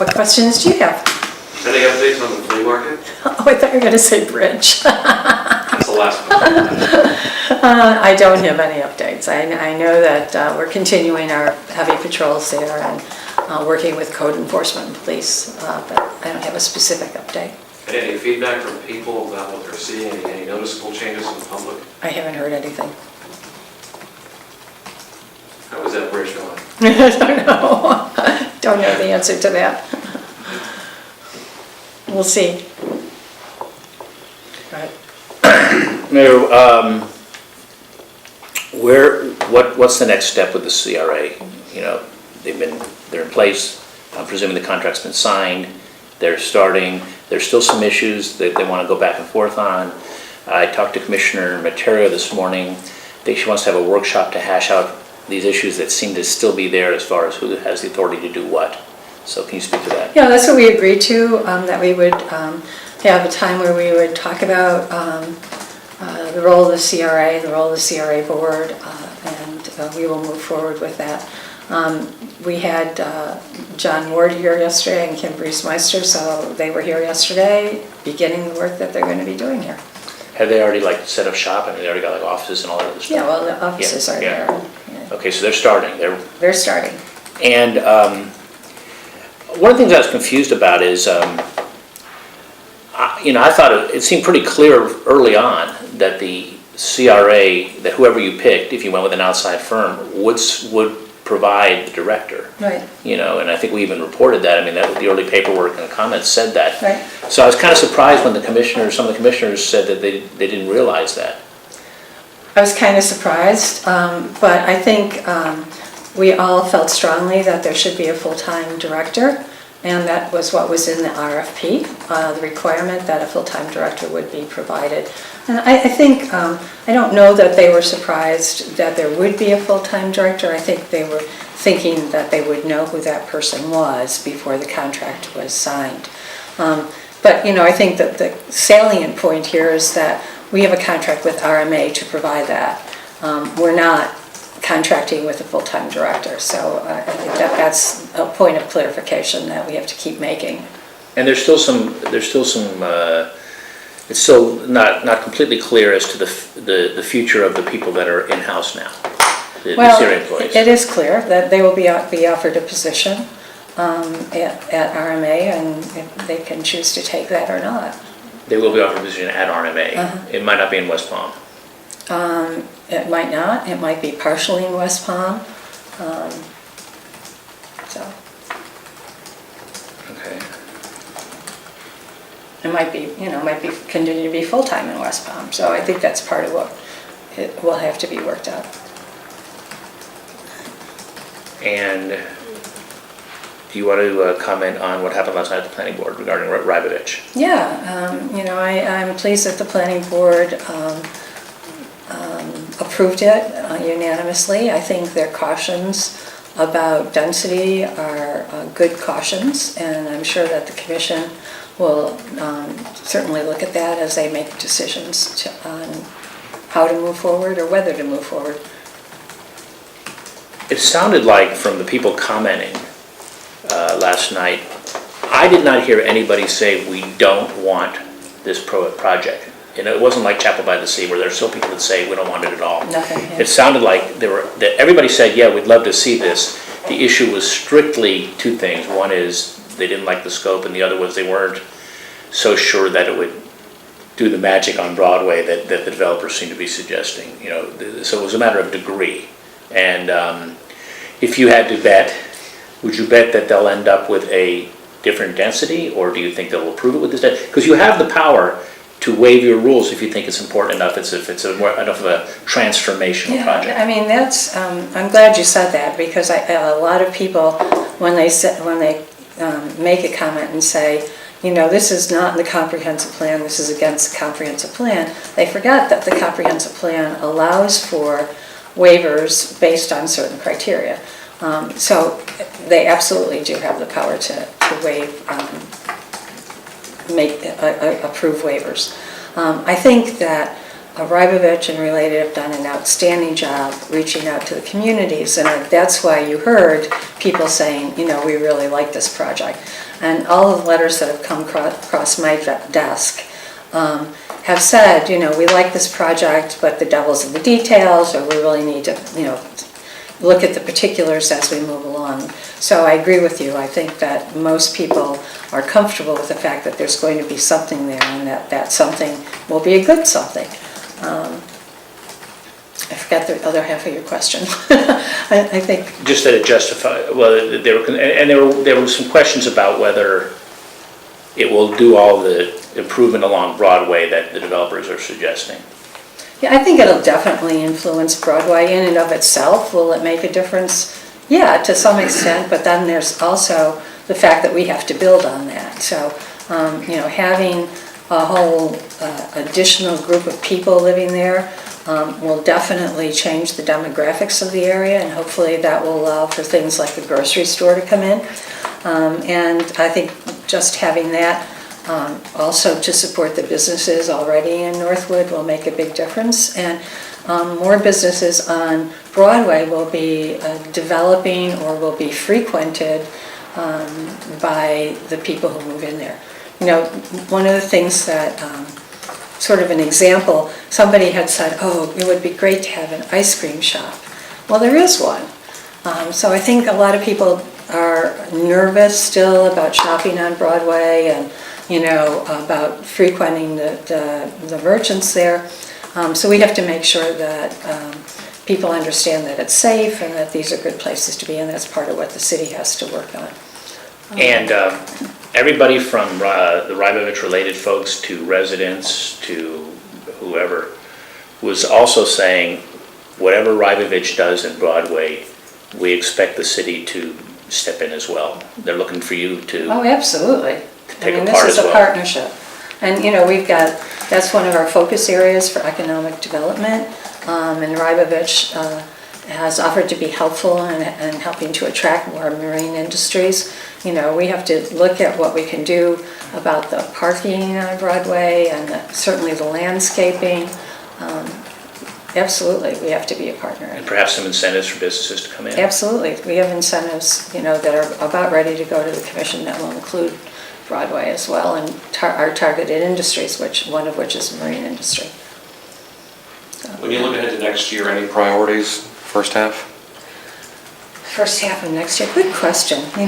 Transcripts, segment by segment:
What questions do you have? Any updates on the flea market? Oh, I thought you were going to say bridge. That's the last one. I don't have any updates. I know that we're continuing our heavy patrols there and working with code enforcement and police, but I don't have a specific update. Any feedback from people about what they're seeing? Any noticeable changes in the public? I haven't heard anything. How is that bridge going? I don't know. Don't know the answer to that. We'll see. Right. Mayor, what's the next step with the CRA? You know, they're in place. I'm presuming the contract's been signed. They're starting. There's still some issues that they want to go back and forth on. I talked to Commissioner Materio this morning. I think she wants to have a workshop to hash out these issues that seem to still be there as far as who has the authority to do what. So can you speak to that? Yeah, that's what we agreed to, that we would have a time where we would talk about the role of the CRA, the role of the CRA board, and we will move forward with that. We had John Ward here yesterday and Kim Briesmeister, so they were here yesterday, beginning the work that they're going to be doing here. Have they already set up shop? I mean, they already got offices and all that other stuff? Yeah, well, the offices are there. Yeah. Okay, so they're starting. They're starting. And one of the things I was confused about is, I thought it seemed pretty clear early on that the CRA, that whoever you picked, if you went with an outside firm, would provide the director. Right. And I think we even reported that. I mean, the early paperwork and comments said that. Right. So I was kind of surprised when some of the commissioners said that they didn't realize that. I was kind of surprised, but I think we all felt strongly that there should be a full-time director, and that was what was in the RFP, the requirement that a full-time director would be provided. And I think, I don't know that they were surprised that there would be a full-time director. I think they were thinking that they would know who that person was before the contract was signed. But I think that the salient point here is that we have a contract with RMA to provide that. We're not contracting with a full-time director, so I think that's a point of clarification that we have to keep making. And there's still some. It's still not completely clear as to the future of the people that are in-house now. The CRA employees. It is clear that they will be offered a position at RMA, and if they can choose to take that or not. They will be offered a position at RMA. Uh-huh. It might not be in West Palm. It might not. It might be partially in West Palm. So Okay. it might be, continue to be full-time in West Palm. So I think that's part of what it will have to be worked out. And do you want to comment on what happened last night at the planning board regarding ravaged? Yeah, I'm pleased that the planning board approved it unanimously. I think their cautions about density are good cautions, and I'm sure that the commission will certainly look at that as they make decisions on how to move forward or whether to move forward. It sounded like from the people commenting last night, I did not hear anybody say we don't want this project. It wasn't like Chapel by the Sea where there are still people that say we don't want it at all. Nothing. Yeah. It sounded like that everybody said, yeah, we'd love to see this. The issue was strictly two things. One is they didn't like the scope, and the other was they weren't so sure that it would do the magic on Broadway that the developers seem to be suggesting. So it was a matter of degree. And if you had to bet, would you bet that they'll end up with a different density, or do you think they'll approve it with this density? Because you have the power to waive your rules if you think it's important enough, if it's enough of a transformational project. I mean, that's. I'm glad you said that, because a lot of people, when they make a comment and say, this is not in the comprehensive plan, this is against the comprehensive plan, they forgot that the comprehensive plan allows for waivers based on certain criteria. So they absolutely do have the power to waive, approve waivers. I think that Rybovich and related have done an outstanding job reaching out to the communities, and that's why you heard people saying, we really like this project. And all of the letters that have come across my desk have said, we like this project, but the devil's in the details, or we really need to, look at the particulars as we move along. So I agree with you. I think that most people are comfortable with the fact that there's going to be something there, and that something will be a good something. I forgot the other half of your question. I think Just that it justified, well, there were some questions about whether it will do all the improvement along Broadway that the developers are suggesting. Yeah, I think it'll definitely influence Broadway in and of itself. Will it make a difference? Yeah, to some extent, but then there's also the fact that we have to build on that. So, having a whole additional group of people living there will definitely change the demographics of the area, and hopefully that will allow for things like the grocery store to come in. And I think just having that also to support the businesses already in Northwood will make a big difference. And more businesses on Broadway will be developing or will be frequented by the people who move in there. One of the things that, sort of an example, somebody had said, oh, it would be great to have an ice cream shop. Well, there is one. So I think a lot of people are nervous still about shopping on Broadway and, about frequenting the merchants there. So we have to make sure that people understand that it's safe and that these are good places to be, and that's part of what the city has to work on. And everybody from the Rybovich related folks to residents to whoever was also saying, whatever Rybovich does in Broadway, we expect the city to step in as well. They're looking for you to Oh, absolutely. take a part this is as a well. partnership. And, that's one of our focus areas for economic development. And Rybovich has offered to be helpful in helping to attract more marine industries. We have to look at what we can do about the parking on Broadway and certainly the landscaping. Absolutely, we have to be a partner. And perhaps some incentives for businesses to come in. Absolutely. We have incentives, that are about ready to go to the commission that will include Broadway as well, and our targeted industries, one of which is marine industry. So, When you look ahead to next year, any priorities, first half? First half of next year, good question. We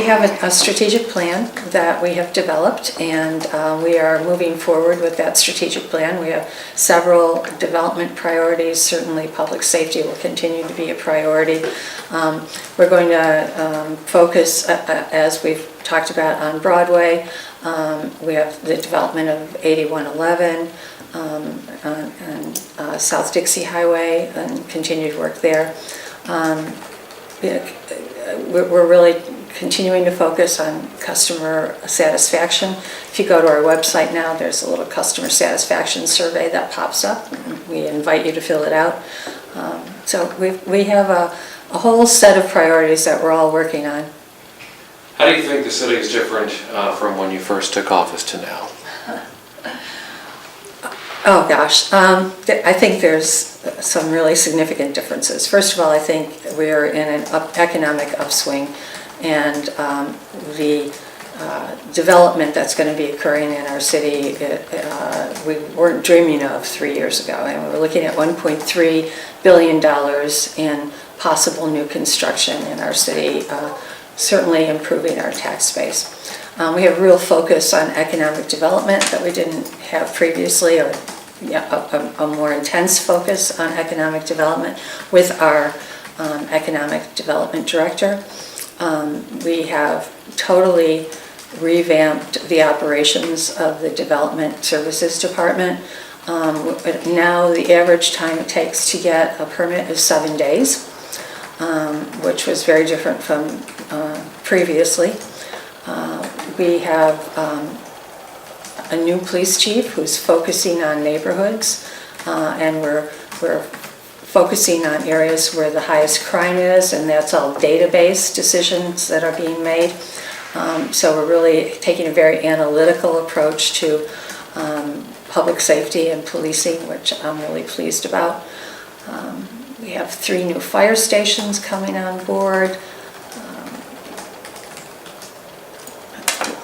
have a strategic plan that we have developed, and we are moving forward with that strategic plan. We have several development priorities. Certainly public safety will continue to be a priority. We're going to focus, as we've talked about, on Broadway. We have the development of 8111 and South Dixie Highway and continued work there. We're really continuing to focus on customer satisfaction. If you go to our website now, there's a little customer satisfaction survey that pops up. We invite you to fill it out. So we have a whole set of priorities that we're all working on. How do you think the city is different from when you first took office to now? Oh gosh, I think there's some really significant differences. First of all, I think we're in an economic upswing, and the development that's going to be occurring in our city, we weren't dreaming of 3 years ago. And we were looking at $1.3 billion in possible new construction in our city, certainly improving our tax base. We have real focus on economic development that we didn't have previously, or a more intense focus on economic development with our economic development director. We have totally revamped the operations of the development services department. Now the average time it takes to get a permit is 7 days, which was very different from previously. We have a new police chief who's focusing on neighborhoods, and we're focusing on areas where the highest crime is, and that's all database decisions that are being made. So we're really taking a very analytical approach to public safety and policing, which I'm really pleased about. We have 3 new fire stations coming on board.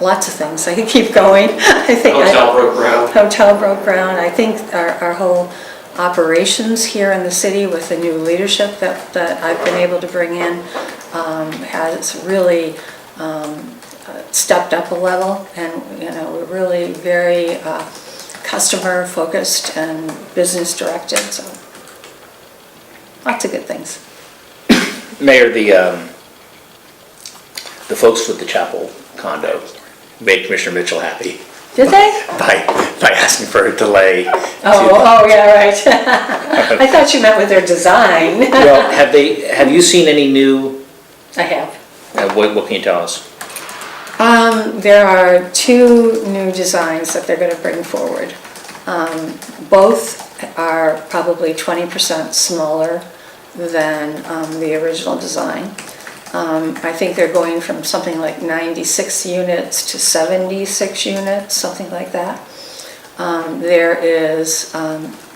Lots of things. I could keep going. I think Hotel broke ground. Hotel broke ground. I think our whole operations here in the city with the new leadership that I've been able to bring in has really stepped up a level, and we're really very customer focused and business directed, so lots of good things. Mayor, the folks with the chapel condo made Commissioner Mitchell happy Did they? by asking for a delay. Oh, yeah, right. I thought you meant with their design. Well, have you seen any new, I have. what can you tell us? There are 2 new designs that they're going to bring forward. Both are probably 20% smaller than the original design. I think they're going from something like 96 units to 76 units, something like that. There is,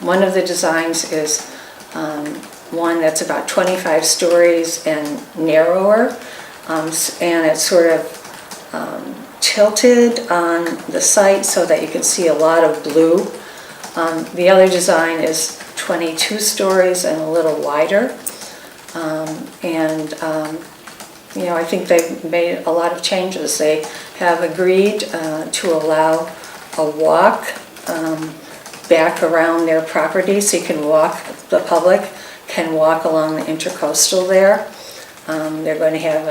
one of the designs is one that's about 25 stories and narrower, and it's sort of tilted on the site so that you can see a lot of blue. The other design is 22 stories and a little wider. I think they've made a lot of changes. They have agreed to allow a walk back around their property, so you can walk, the public can walk along the intercoastal there. They're going to have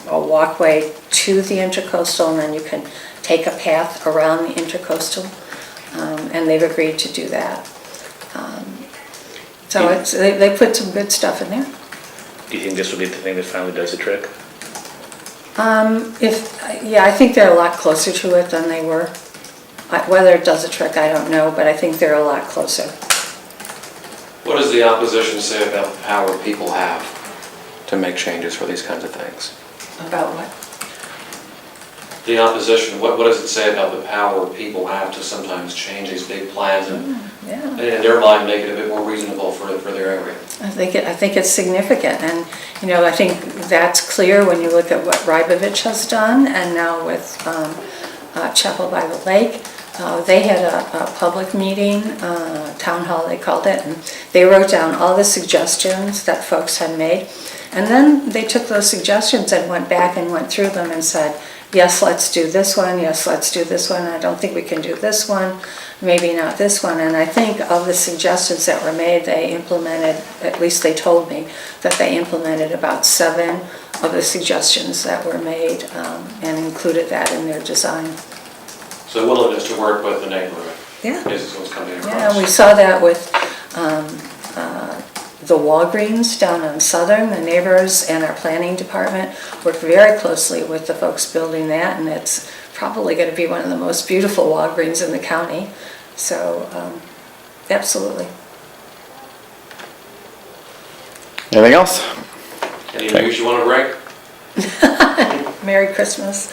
a walkway to the intercoastal, and then you can take a path around the intercoastal, and they've agreed to do that. So they put some good stuff in there. Do you think this will be the thing that finally does the trick? I think they're a lot closer to it than they were. Whether it does the trick, I don't know, but I think they're a lot closer. What does the opposition say about the power people have to make changes for these kinds of things? About what? The opposition, what does it say about the power people have to sometimes change these big plans and in their mind make it a bit more reasonable for their area? I think it's significant, and I think that's clear when you look at what Rybovich has done, and now with Chapel by the Lake. They had a public meeting, town hall they called it, and they wrote down all the suggestions that folks had made, and then they took those suggestions and went back and went through them and said, yes, let's do this one, yes, let's do this one, I don't think we can do this one, maybe not this one. And I think of the suggestions that were made, they implemented, at least they told me, that they implemented about 7 of the suggestions that were made and included that in their design. So willingness to work with the neighborhood is what's coming across. Yeah, we saw that with the Walgreens down on Southern. The neighbors and our planning department worked very closely with the folks building that, and it's probably going to be one of the most beautiful Walgreens in the county. So, absolutely. Anything else? Any news you want to break? Merry Christmas.